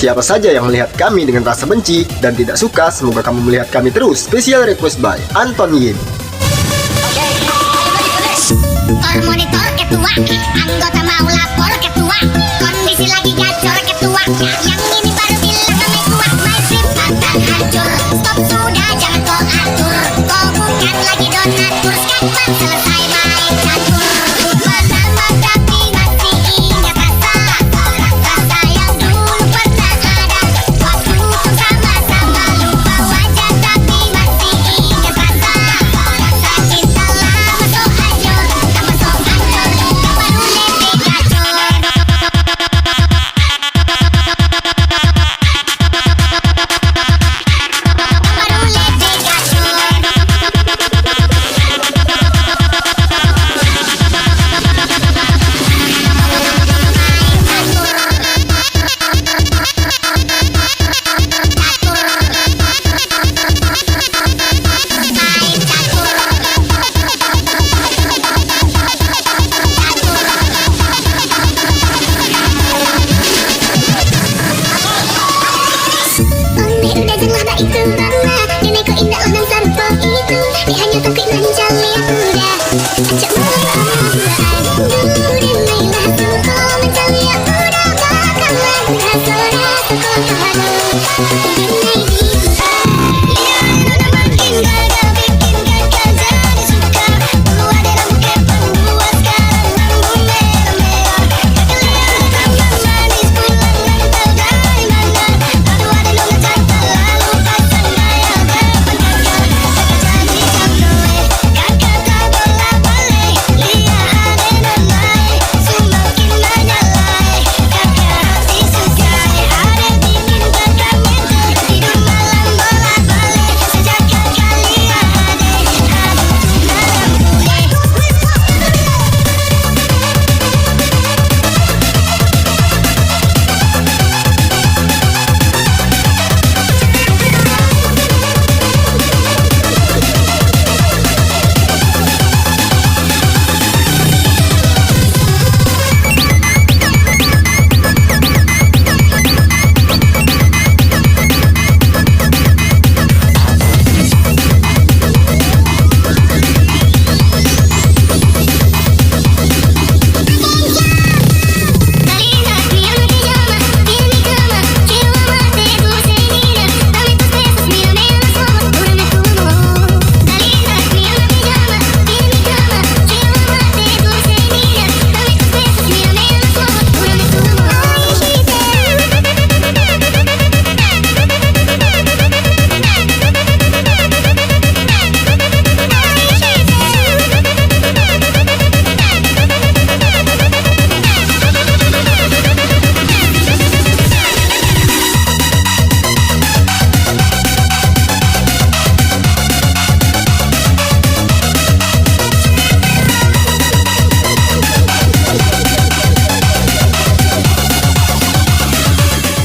siapa saja yang melihat kami dengan rasa benci dan tidak suka, semoga kamu melihat kami terus. Special request by Anton Yin. Monitor ketua, anggota mau lapor ketua, kondisi lagi gacor ketua, yang ini baru bilang kami tua, my sim akan hancur, stop sudah jangan kau atur, kau bukan lagi donatur, sekarang selesai main catur, lama tapi masih ingat rasa yang dulu pernah ada, waktu itu sama-sama lupa wajah tapi masih ingat rasa cinta lama so hancur.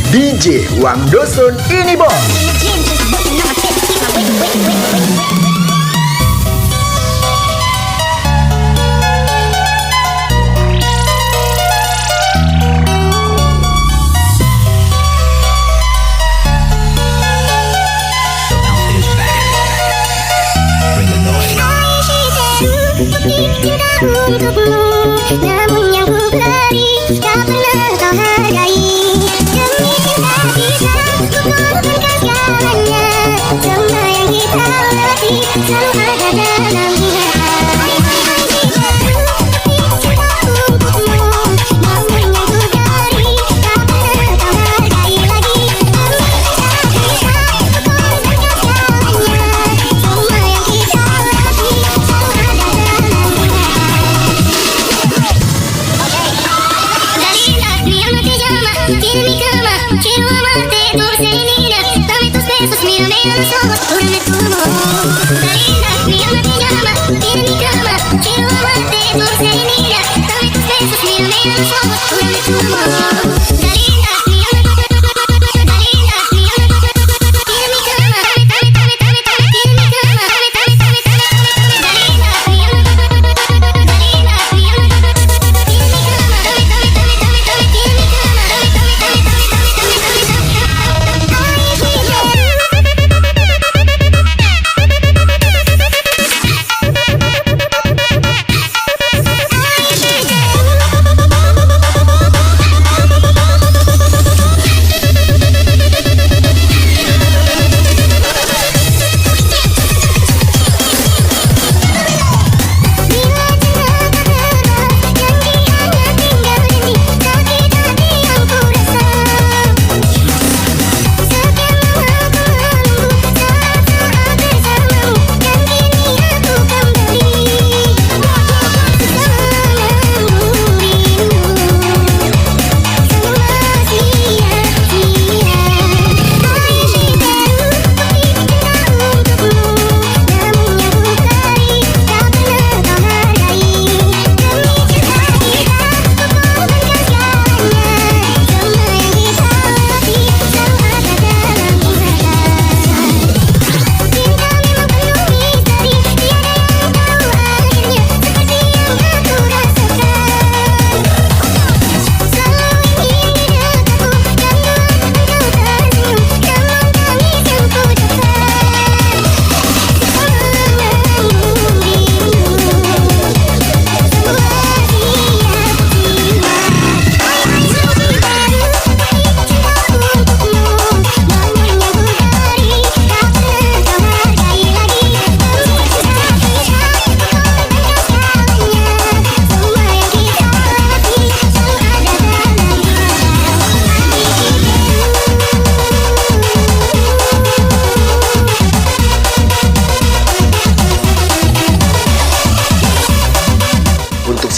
DJ Wang Dosun ini bos. Namun yang ku beri tak pernah kau hargai. Demi cinta bisa ku korbankan segalanya. Semua yang kita latih selalu ada dalamnya.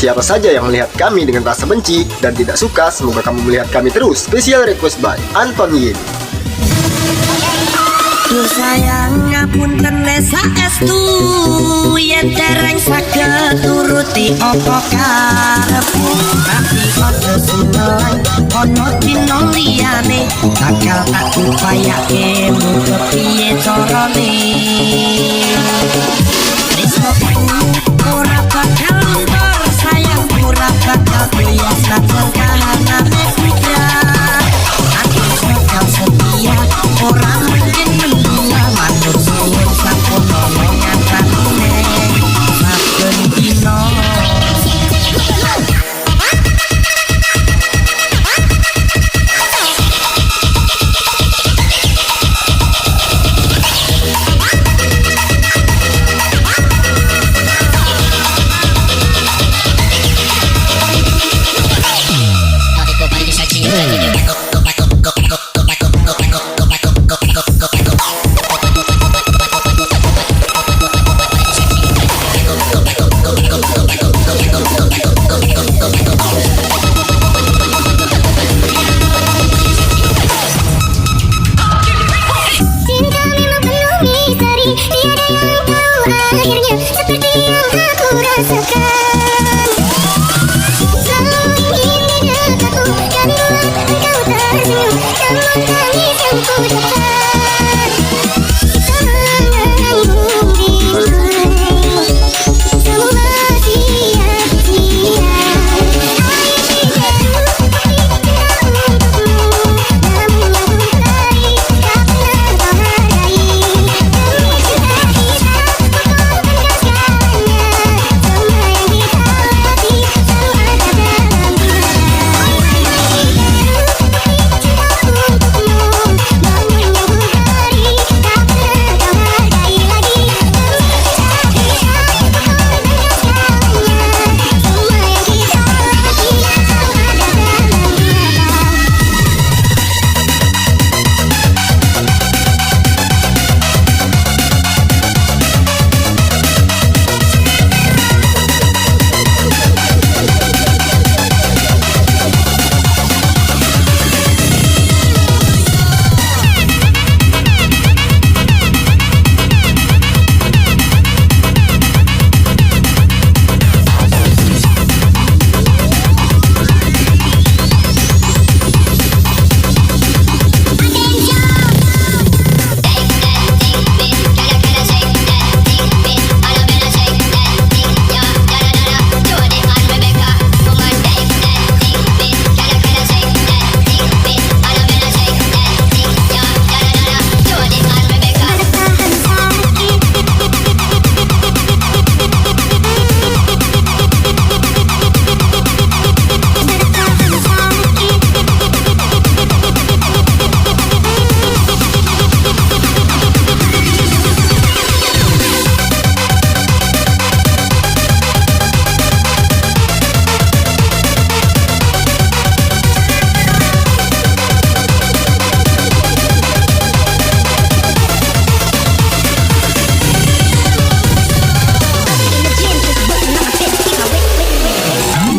Siapa saja yang melihat kami dengan rasa benci dan tidak suka, semoga kamu melihat kami terus. Special request by Anton Yin. Duh sayang ngapunten nesa estu yen dereng saged turuti apa karepku, tapi aja seneng ono dino liyane bakal tak upayake muga piye carane. Tresnoku ora bakal luntur, sayang ora bakal biasa kahanane sudah. Aku bakal setia, ora mungkin menduga manut suwun sampun nolongan tanune saben dino. Cinta memang penuh misteri, tiada yang tahu akhirnya seperti yang aku rasakan. Selalu ingin di dekatku dan buat engkau tersenyum dalam tangis yang ku dapat. Sangat mungkin semua sia-sia.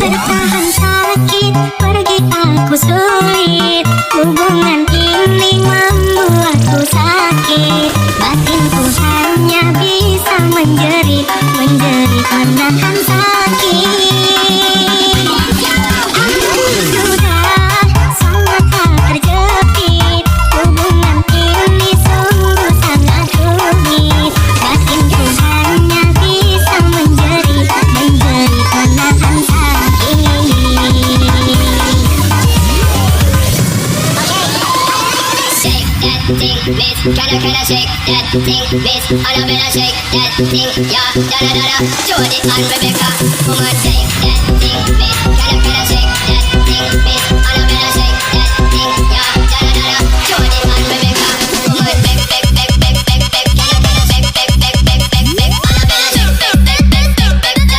Bertahan sakit, pergi aku sulit. Hubungan ini membuatku sakit. Batinku hanya bisa menjerit, menjerit menahan sakit. Aku sudah sangat terjepit. Hubungan ini sungguh sangat rumit. Batinku hanya bisa menjerit, menjerit menahan sakit. Shake that thing, miss. Can I shake that thing, miss? And I better shake that thing, yeah. Da da da da. Jody and Rebecca, come on, shake that thing, miss. Can I shake that thing, miss? And I better shake that thing, yeah. Da da da da. Jody and Rebecca, come on, beg, beg, beg, beg, beg, beg. Can I shake, beg, beg, beg, beg, beg, and I better shake, beg, beg, beg, beg, beg. Da da da da.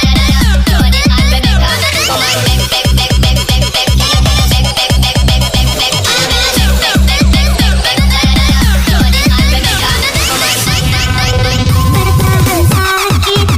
Jody and Rebecca, come on, beg, beg, beg, beg, beg, beg. Can I shake, beg, beg, beg, beg, beg, beg, and I better shake, beg, beg, beg, beg, beg. Da da da da. Jody and Rebecca, come on, shake that thing. Bertahan sakit.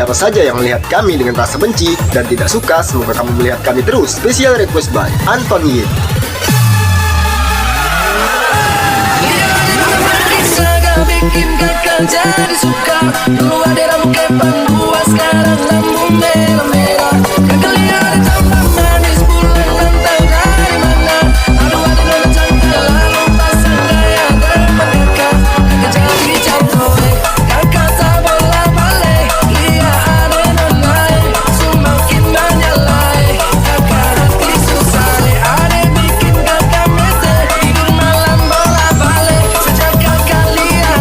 siapa saja yang melihat kami dengan rasa benci dan tidak suka, semoga kamu melihat kami terus. Special request by Anton Yin. Bikin kakak jadi suka. Dulu ada rambut kepang gua, sekarang lambung merah-merah. Kakak lihat tambah manis, bulan lantau dari mana. Aduh ada nona cantik, lalu pasang gaya depan kakak. Kakak jadi cantik, kakak tak boleh balik. Lihat ada nona, semakin banyak lain. Kakak hati susah, ada bikin kakak mete. Tidur malam bola balik, sejak kakak lihat.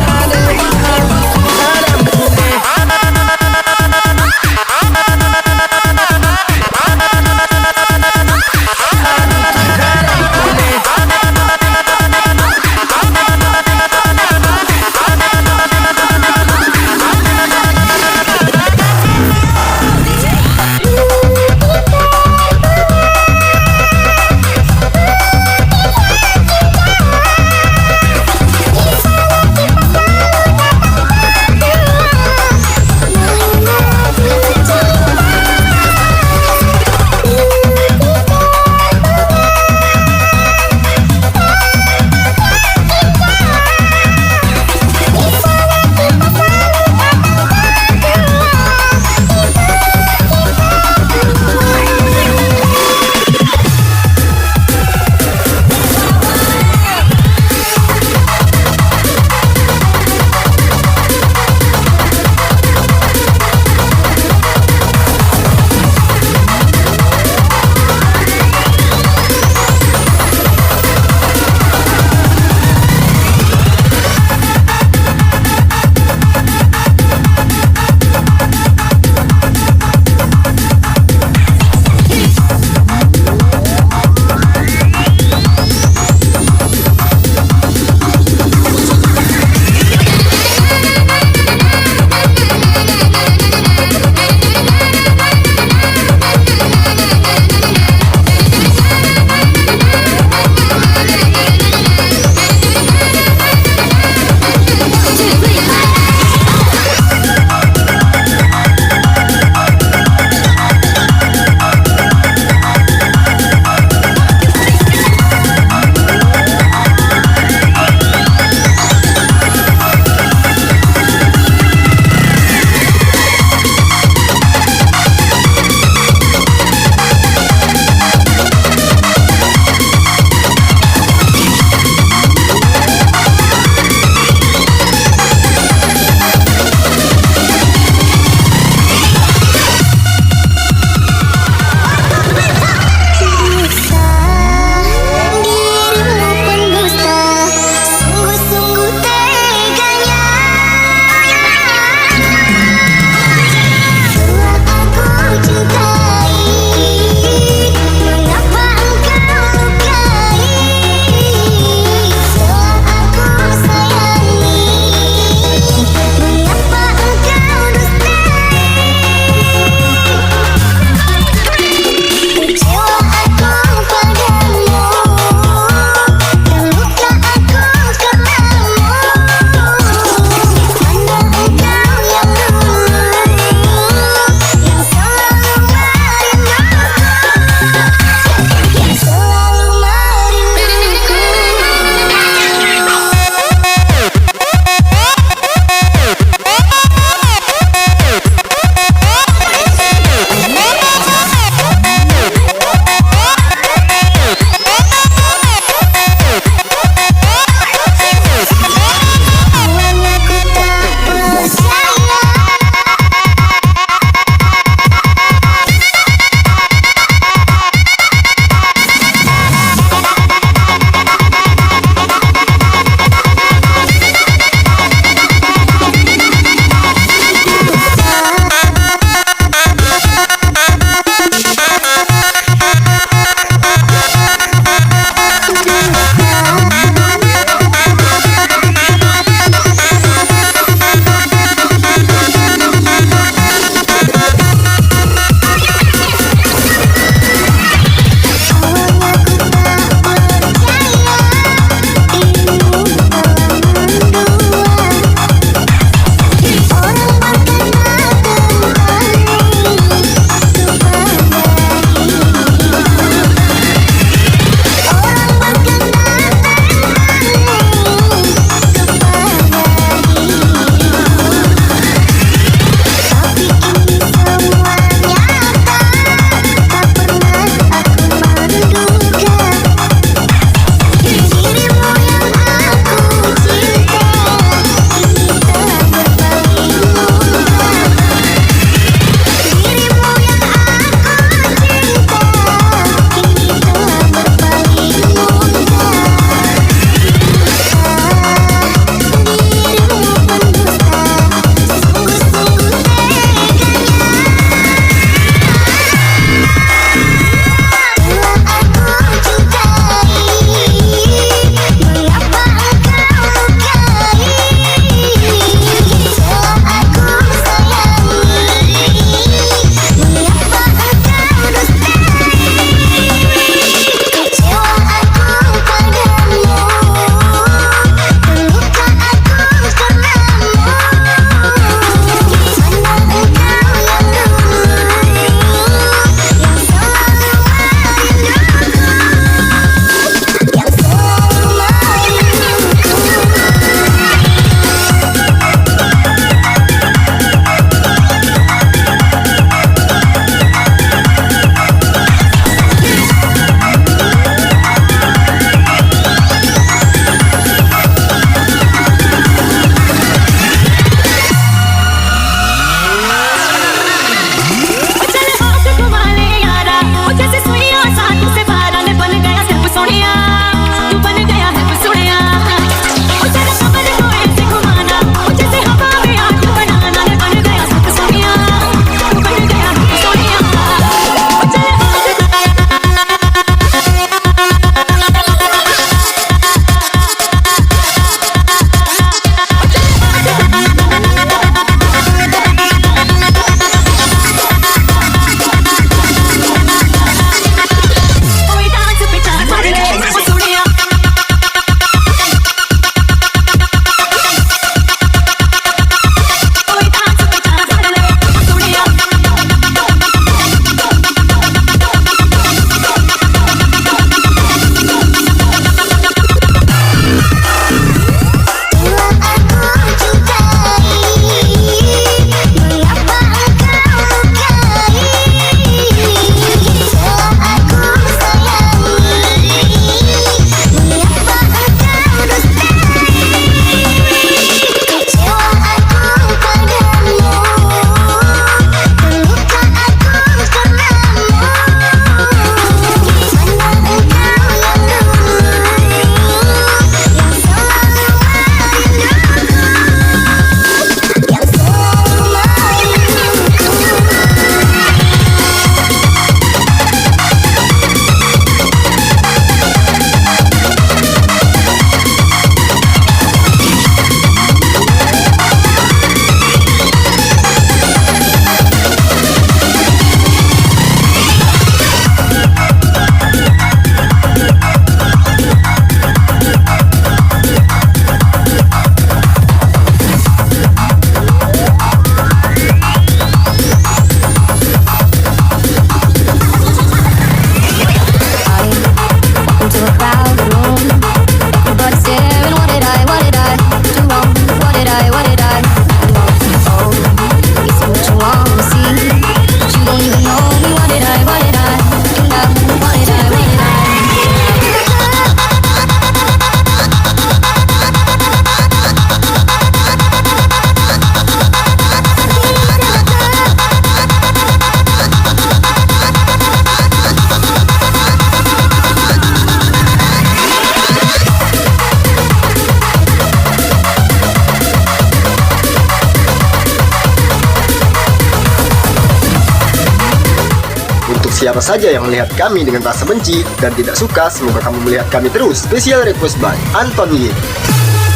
Siapa saja yang melihat kami dengan rasa benci dan tidak suka, semoga kamu melihat kami terus. Special request by Anton Yin.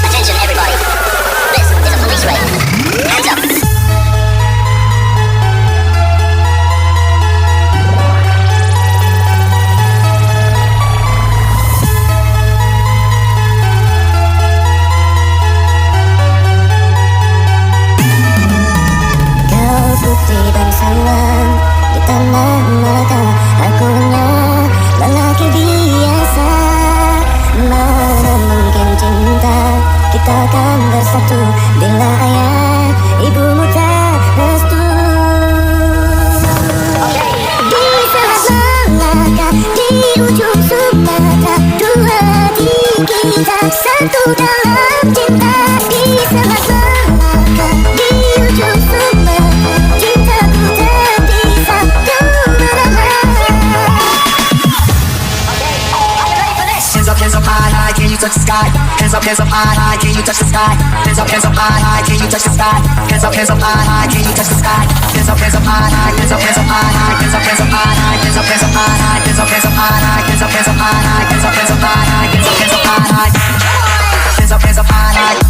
Attention everybody. This is a police raid. Hands up. Kau putih dan salam di tanah mata. Akunya lelaki biasa. Mana mungkin cinta kita akan bersatu bila ayah ibumu tak restu. Di saat melangkah di ujung Sumatera, dua hati kita satu dalam cinta. Di saat melangkah di ujung Sumatera, cintaku tak bisa kau merana. Hands up high, high, can you touch the sky? Hands up high, high, can you touch the sky? Hands up high, high, can you touch the sky? Hands up high, high, can you touch the sky? Hands up high, high, hands up high, high, hands up high, high, hands up high, high, hands up high, high, hands up high, high, hands up high, high, hands up high, high, hands up high, high.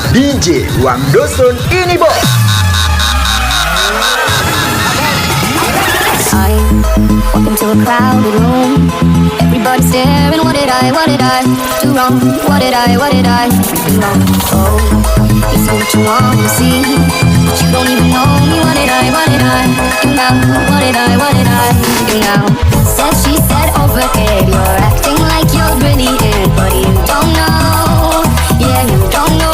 DJ Wang Dosun ini bos. I walk into a crowded room. Everybody staring. What did I do wrong? What did I do wrong? Oh, you see what you want to see, but you don't even know me. What did I do now? What did I do now? Said she said over here, you're acting like you're brilliant, but you don't know. Yeah, you don't know.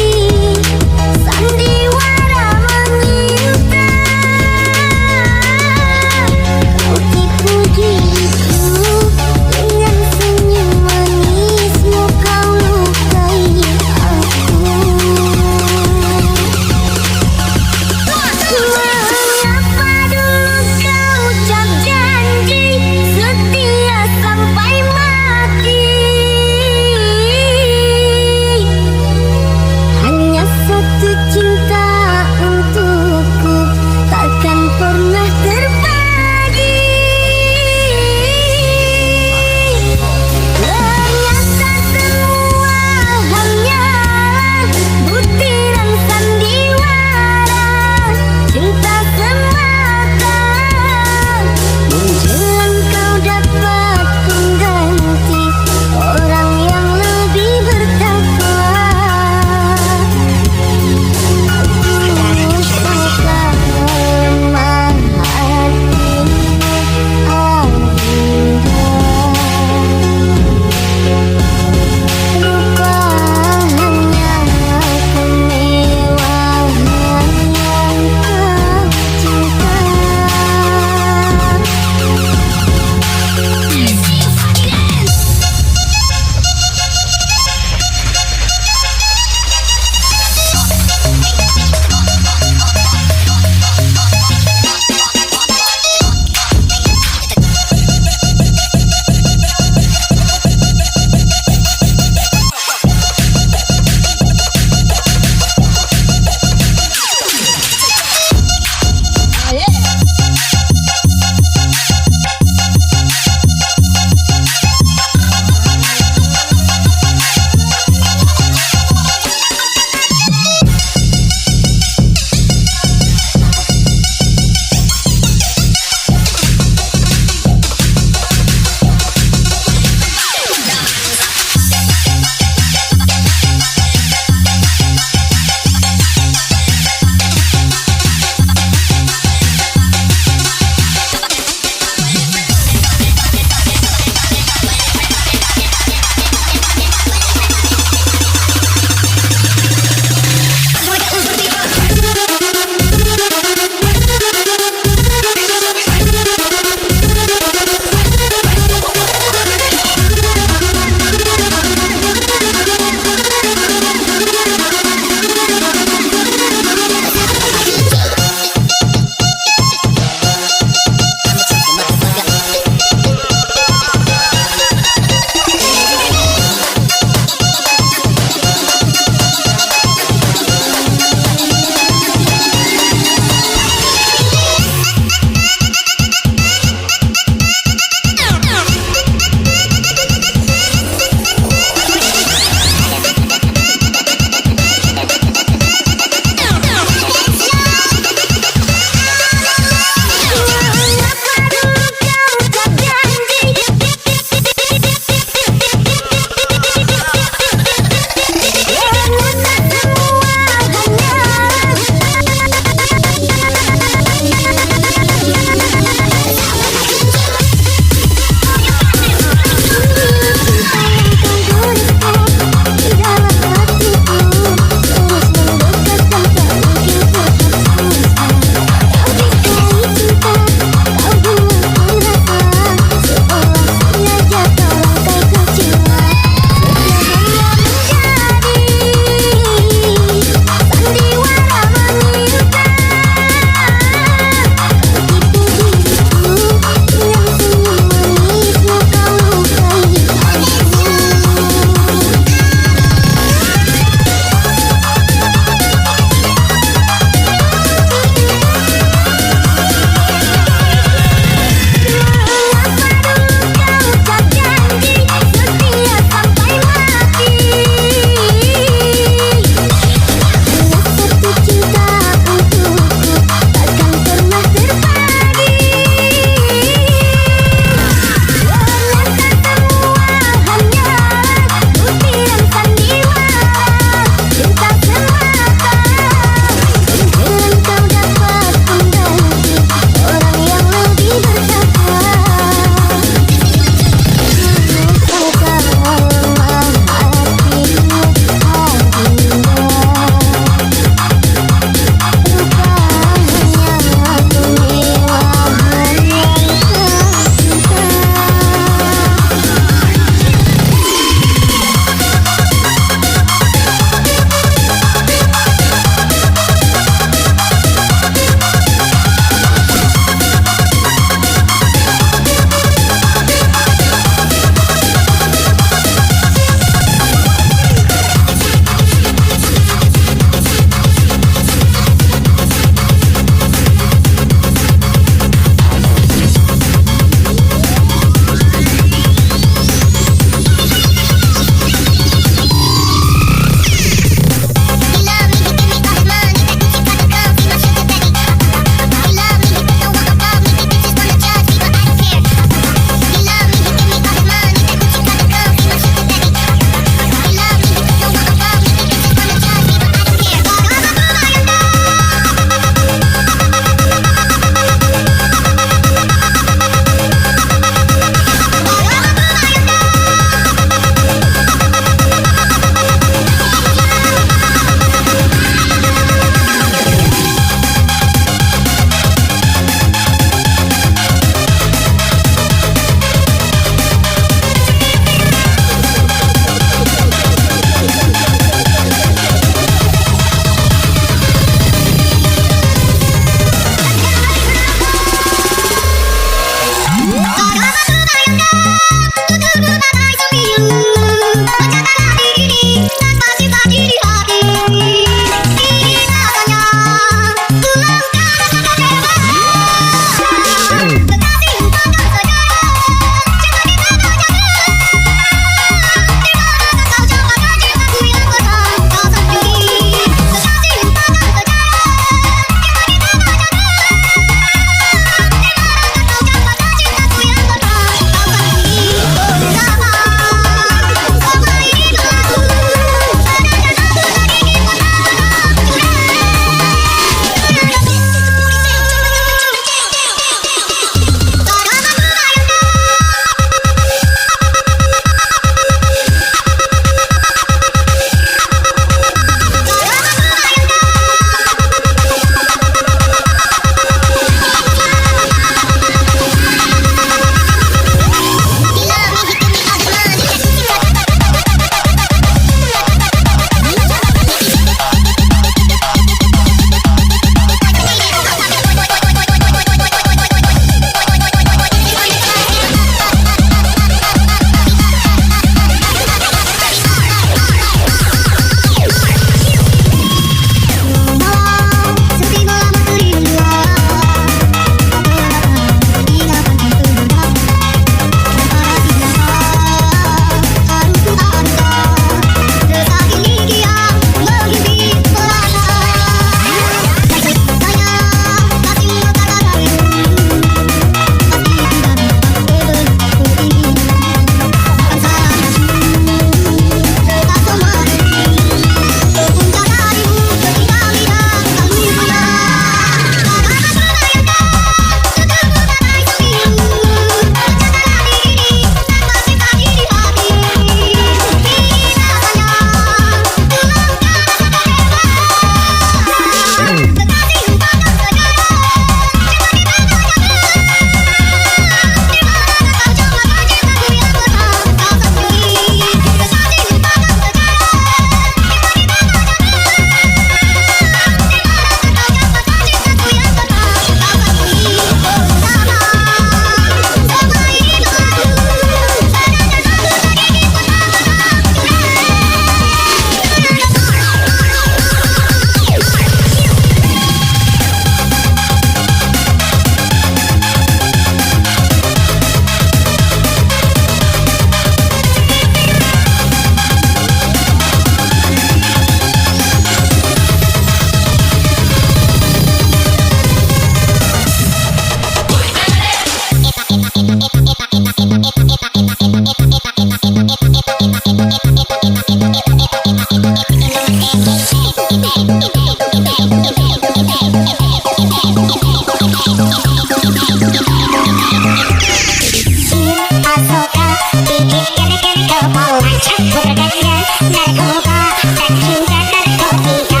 suka bikin gede-gede kepala buka gede narkoba dan juga narkotika.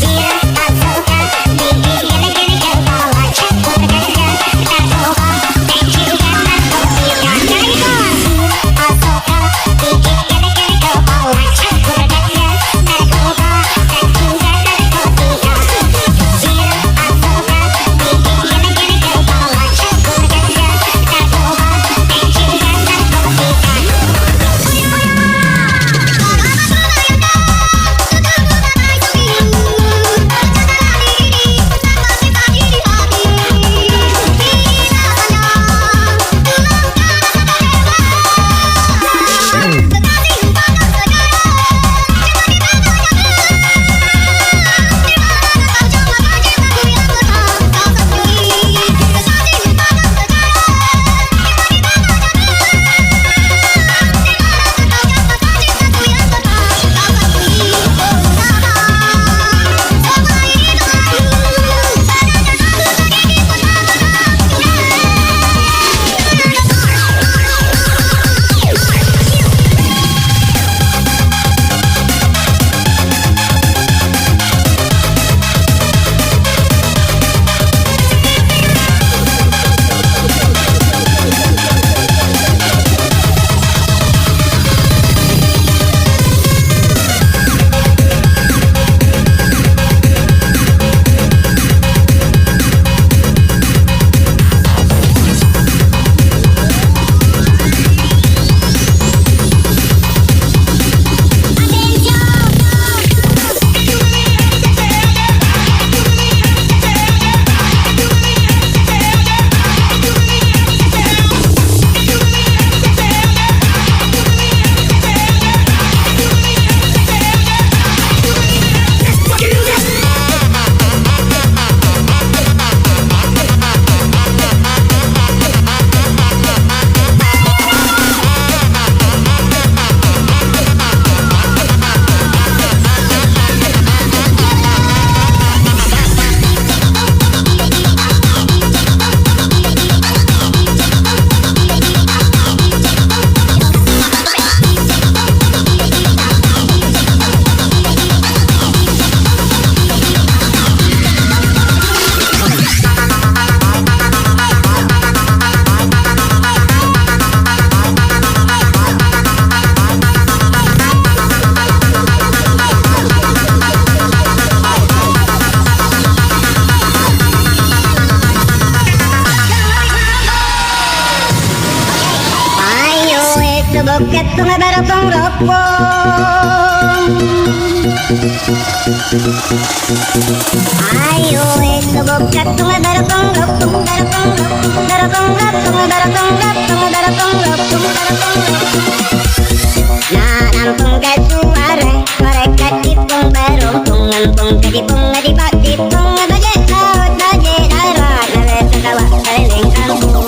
Dia tak suka bikin gede-gede kepala buka gede narkoba dan juga narkotika. Jadi kan tak suka bikin gede-gede kepala buka gede narkoba dan juga narkotika. Dia tak suka bikin gede-gede kepala buka gede narkoba dan juga narkotika. Bokeh tunga barokong ropong. Ayo itu bokeh tunga barokong ropong, barokong ropong, barokong ropong, barokong ropong, barokong ropong, barokong ropong. Nah nampung ke suara mereka tipung barokong, nampung ke tipung ngedipak tipung baje laut baje darat, nawe sekawa keliling kampung.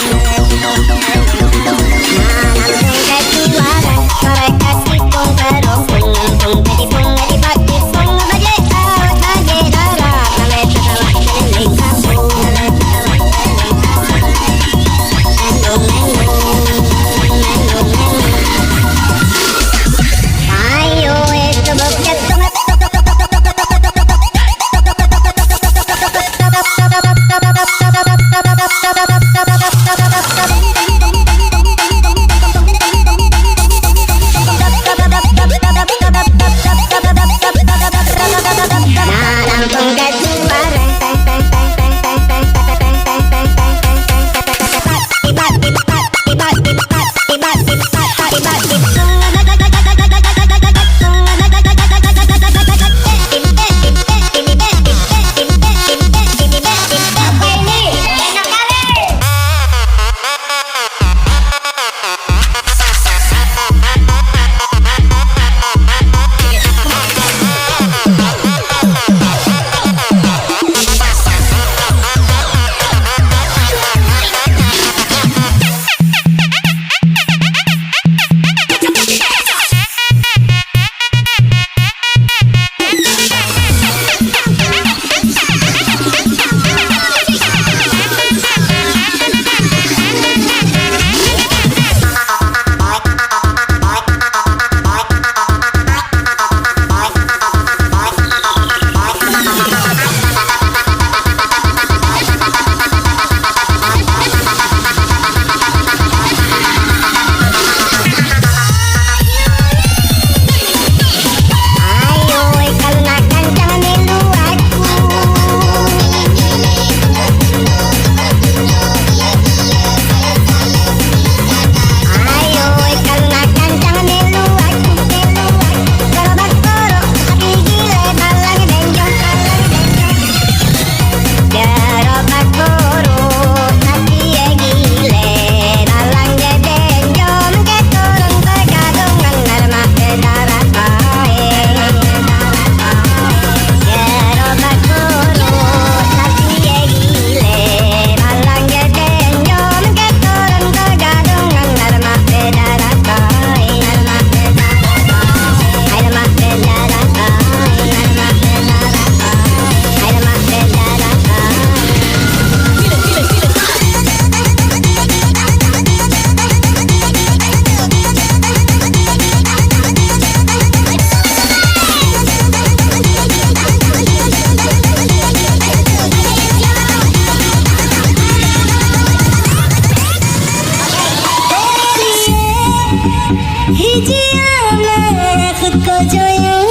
हिजिया मैं खुद को जो यूं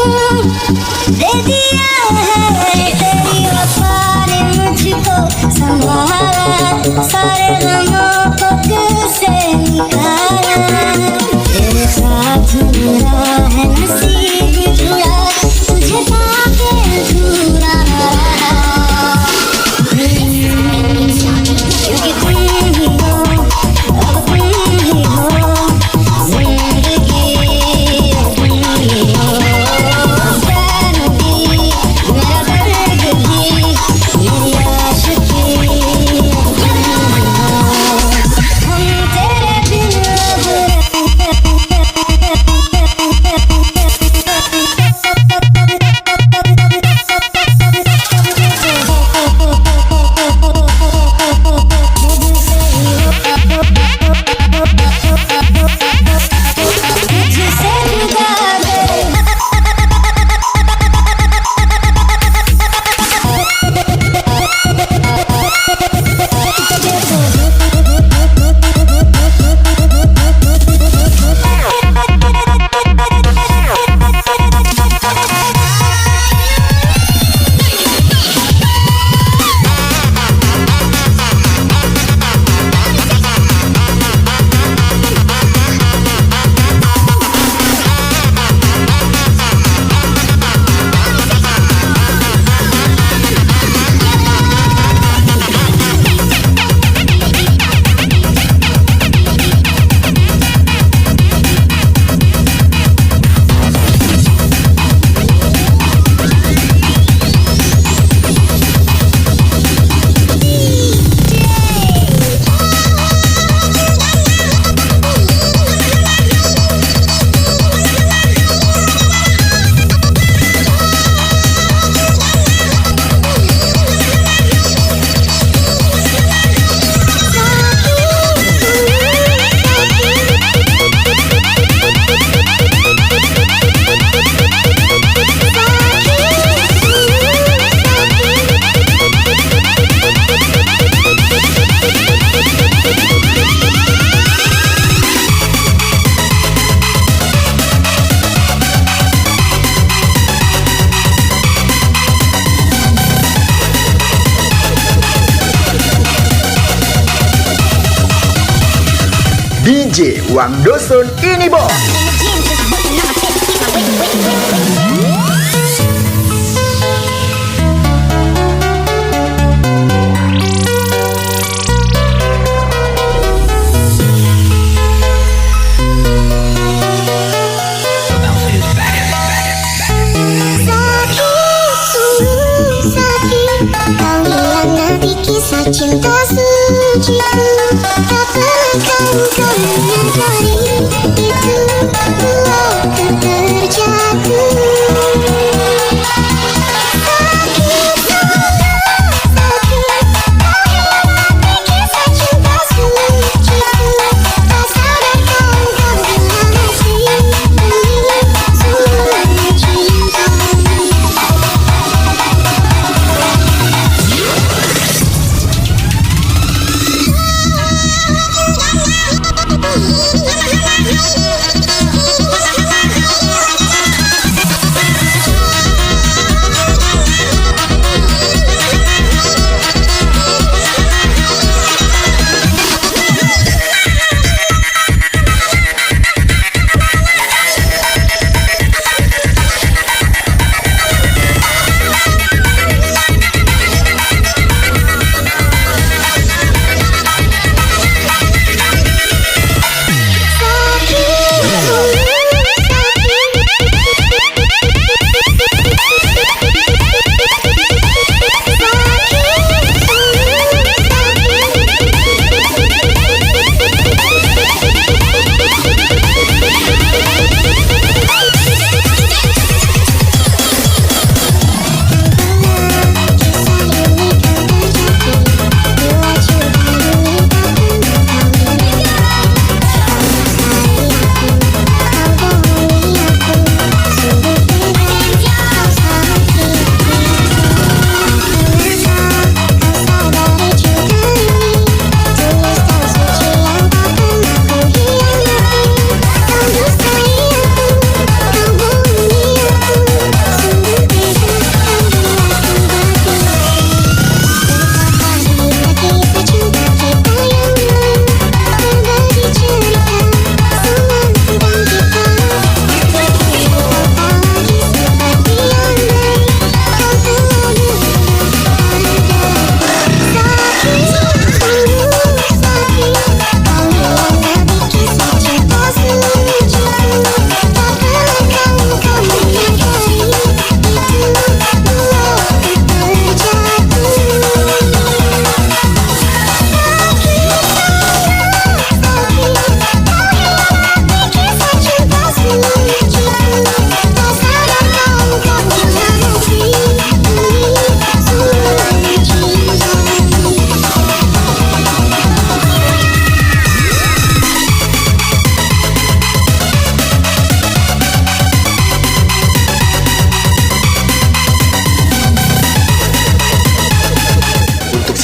दे दिया है तेरी वफा ने मुझको संभाला सारे गमों को दिल से निकाला तेरे साथ मेरा है नसीब जुड़ा तुझे पाके अधूरा क्योंकि तुम ही हो अब तुम ही हो जिंदगी अब तुम ही हो चैन भी मेरा दर्द भी मेरी आशिकी अब तुम ही हो हम तेरे बिन तुझसे जुदा DJ Wang Dosun ini bos. Kau bilang nanti kisah cinta suciku, tak pernah kau menyadari itu telah terjatuh.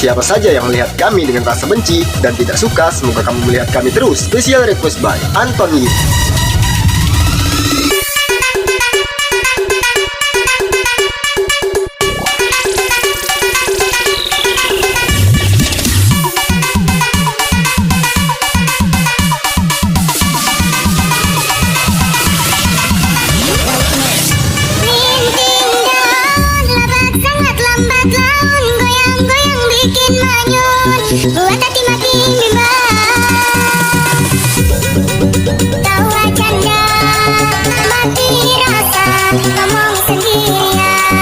siapa saja yang melihat kami dengan rasa benci dan tidak suka, semoga kamu melihat kami terus. Special request by Anton Yin. Buat hati makin bimbang. Tawa canda, mati rasa, ngomong sendirian.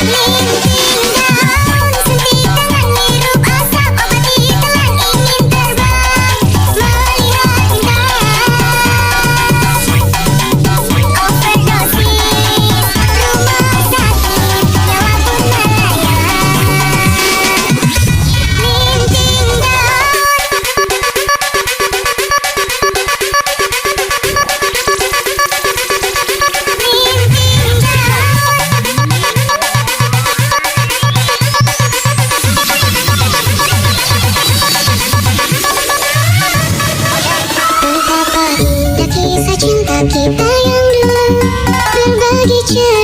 Mimpi daun, suntik tangan, hirup asap, obati telan, ingin terbang, melihat bintang. Overdosis, rumah sakit, nyawa pun melayang. Betapa indah kisah cinta kita yang dulu, berbagi cerita.